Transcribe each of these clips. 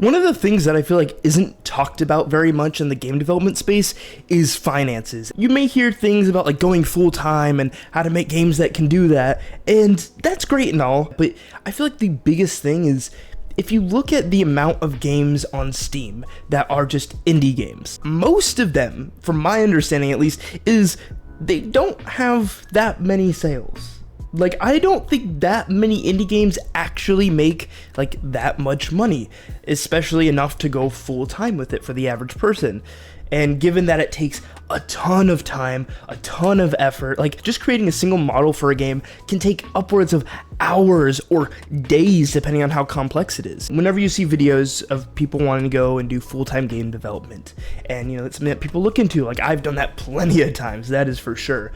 One of the things that I feel like isn't talked about very much in the game development space is finances. You may hear things about like going full-time and how to make games that can do that, and that's great and all, but I feel like the biggest thing is if you look at the amount of games on Steam that are just indie games, most of them, from my understanding at least, is they don't have that many sales. Like, I don't think that many indie games actually make, like, that much money, especially enough to go full-time with it for the average person. And given that it takes a ton of time, a ton of effort, like, just creating a single model for a game can take upwards of hours or days, depending on how complex it is. Whenever you see videos of people wanting to go and do full-time game development, and, you know, it's something that people look into, like, I've done that plenty of times, that is for sure.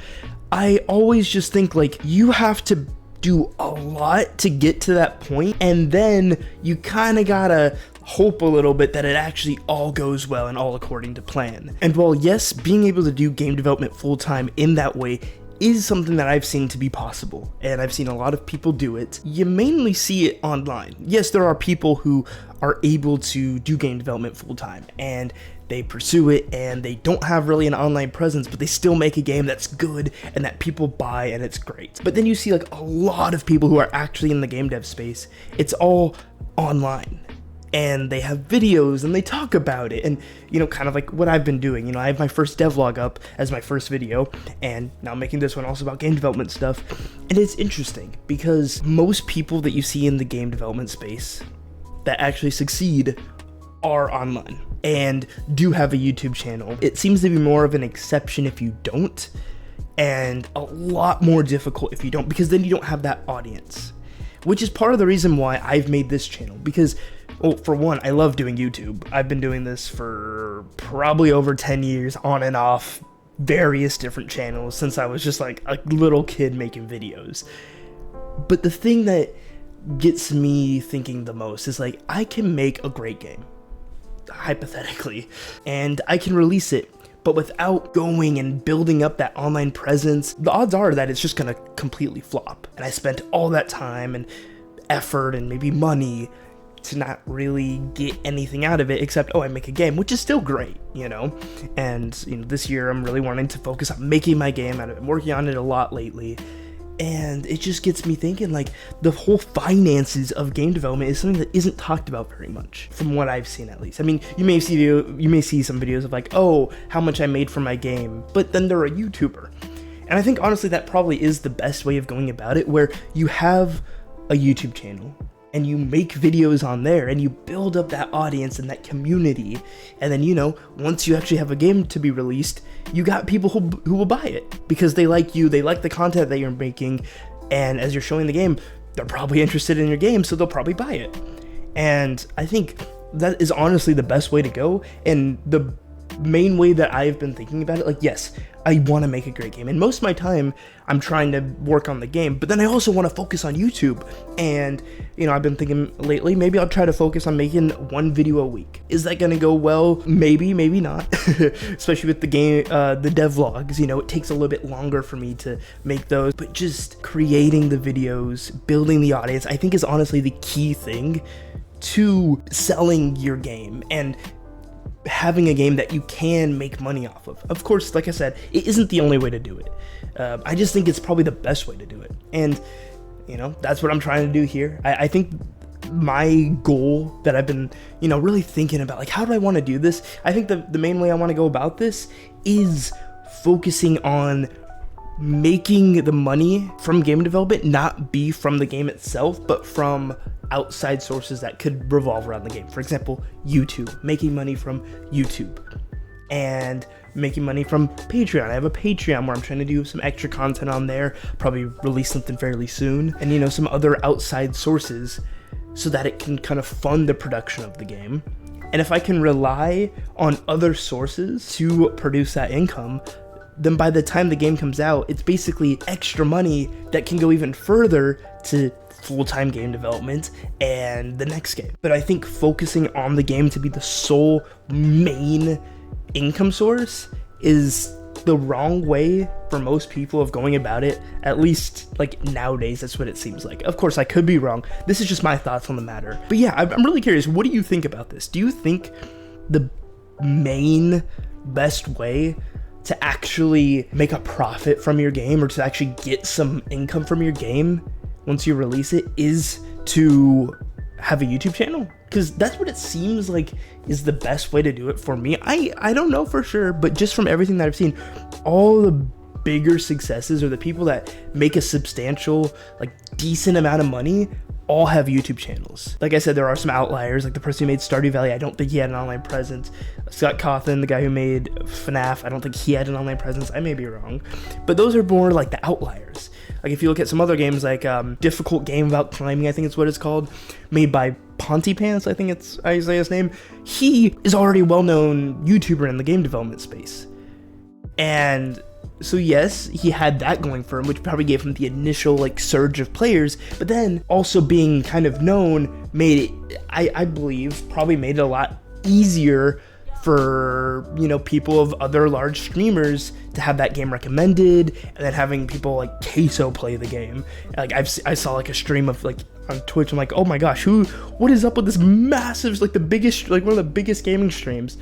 I always just think, like, you have to do a lot to get to that point, and then you kind of gotta hope a little bit that it actually all goes well and all according to plan. And while yes, being able to do game development full-time in that way is something that I've seen to be possible, and I've seen a lot of people do it, you mainly see it online. Yes, there are people who are able to do game development full-time, and they pursue it, and they don't have really an online presence, but they still make a game that's good and that people buy, and it's great. But then you see like a lot of people who are actually in the game dev space, it's all online. And they have videos and they talk about it, and you know, kind of like what I've been doing. You know, I have my first devlog up as my first video, and now I'm making this one also about game development stuff. And it's interesting because most people that you see in the game development space that actually succeed are online and do have a YouTube channel. It seems to be more of an exception if you don't, and a lot more difficult if you don't, because then you don't have that audience, which is part of the reason why I've made this channel. Because, well, for one, I love doing YouTube. I've been doing this for probably over 10 years, on and off, various different channels, since I was just like a little kid making videos. But the thing that gets me thinking the most is like, I can make a great game, hypothetically, and I can release it, but without going and building up that online presence, the odds are that it's just gonna completely flop. And I spent all that time and effort and maybe money to not really get anything out of it except, oh, I make a game, which is still great, you know? And, you know, this year I'm really wanting to focus on making my game. I've been working on it a lot lately. And it just gets me thinking, like, the whole finances of game development is something that isn't talked about very much, from what I've seen at least. I mean, you may see some videos of like, oh, how much I made from my game, but then they're a YouTuber. And I think honestly that probably is the best way of going about it, where you have a YouTube channel and you make videos on there and you build up that audience and that community, and then, you know, once you actually have a game to be released, you got people who will buy it because they like you, they like the content that you're making, and as you're showing the game, they're probably interested in your game, so they'll probably buy it. And I think that is honestly the best way to go, and the main way that I've been thinking about it. Like, yes, I want to make a great game, and most of my time I'm trying to work on the game, but then I also want to focus on YouTube. And, you know, I've been thinking lately, maybe I'll try to focus on making one video a week. Is that going to go well? Maybe, maybe not. Especially with the game, the devlogs, you know, it takes a little bit longer for me to make those, but just creating the videos, building the audience, I think is honestly the key thing to selling your game and having a game that you can make money off of. Of course, like I said, it isn't the only way to do it. I just think it's probably the best way to do it. And, you know, that's what I'm trying to do here. I think my goal that I've been, you know, really thinking about, like, how do I want to do this? I think the main way I want to go about this is focusing on making the money from game development not be from the game itself, but from outside sources that could revolve around the game. For example, YouTube, making money from YouTube, and making money from Patreon. I have a Patreon where I'm trying to do some extra content on there, probably release something fairly soon, and, you know, some other outside sources so that it can kind of fund the production of the game. And if I can rely on other sources to produce that income, then by the time the game comes out, it's basically extra money that can go even further to full-time game development and the next game. But I think focusing on the game to be the sole main income source is the wrong way for most people of going about it, at least like nowadays. That's what it seems like. Of course, I could be wrong. This is just my thoughts on the matter. But yeah, I'm really curious. What do you think about this? Do you think the main best way to actually make a profit from your game, or to actually get some income from your game once you release it, is to have a YouTube channel? Because that's what it seems like is the best way to do it for me. I don't know for sure, but just from everything that I've seen, all the bigger successes, or the people that make a substantial, like decent amount of money, all have YouTube channels. Like I said, there are some outliers, like the person who made Stardew Valley, I don't think he had an online presence. Scott Cawthon, the guy who made FNAF, I don't think he had an online presence. I may be wrong, but those are more like the outliers. Like if you look at some other games, like Difficult Game About Climbing, I think it's what it's called, made by Pontypants, I think it's how you say his name. He is already a well-known YouTuber in the game development space. And so yes, he had that going for him, which probably gave him the initial like surge of players, but then also being kind of known made it, I believe, probably made it a lot easier for, you know, people of other large streamers to have that game recommended, and then having people like Queso play the game. Like I saw like a stream of like on Twitch, I'm like, oh my gosh, what is up with this massive, like the biggest, like one of the biggest gaming streams,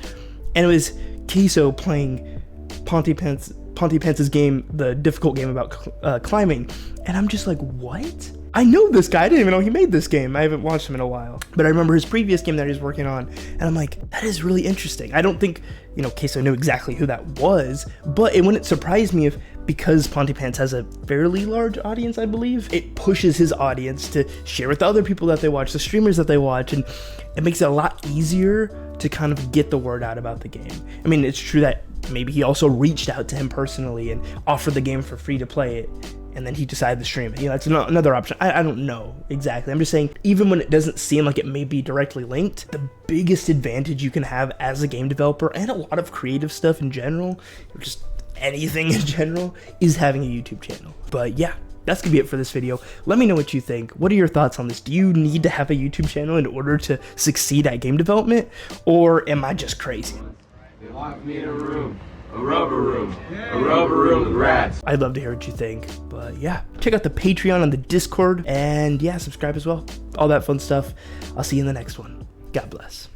and it was Queso playing Pontypants' game, the Difficult Game About Climbing, and I'm just like, what? I know this guy. I didn't even know he made this game. I haven't watched him in a while, but I remember his previous game that he was working on, and I'm like, that is really interesting. I don't think, you know, Queso knew exactly who that was, but it wouldn't surprise me if, because Pontypants has a fairly large audience, I believe, it pushes his audience to share with the other people that they watch, the streamers that they watch, and it makes it a lot easier to kind of get the word out about the game. I mean, it's true that maybe he also reached out to him personally and offered the game for free to play it, and then he decided to stream it. You know, that's another option. I don't know exactly. I'm just saying, even when it doesn't seem like it may be directly linked, the biggest advantage you can have as a game developer, and a lot of creative stuff in general, or just anything in general, is having a YouTube channel. But yeah, that's gonna be it for this video. Let me know what you think. What are your thoughts on this? Do you need to have a YouTube channel in order to succeed at game development, or am I just crazy? They locked me in a room. A rubber room with rats. I'd love to hear what you think, but yeah, check out the Patreon and the Discord, and yeah, subscribe as well. All that fun stuff. I'll see you in the next one. God bless.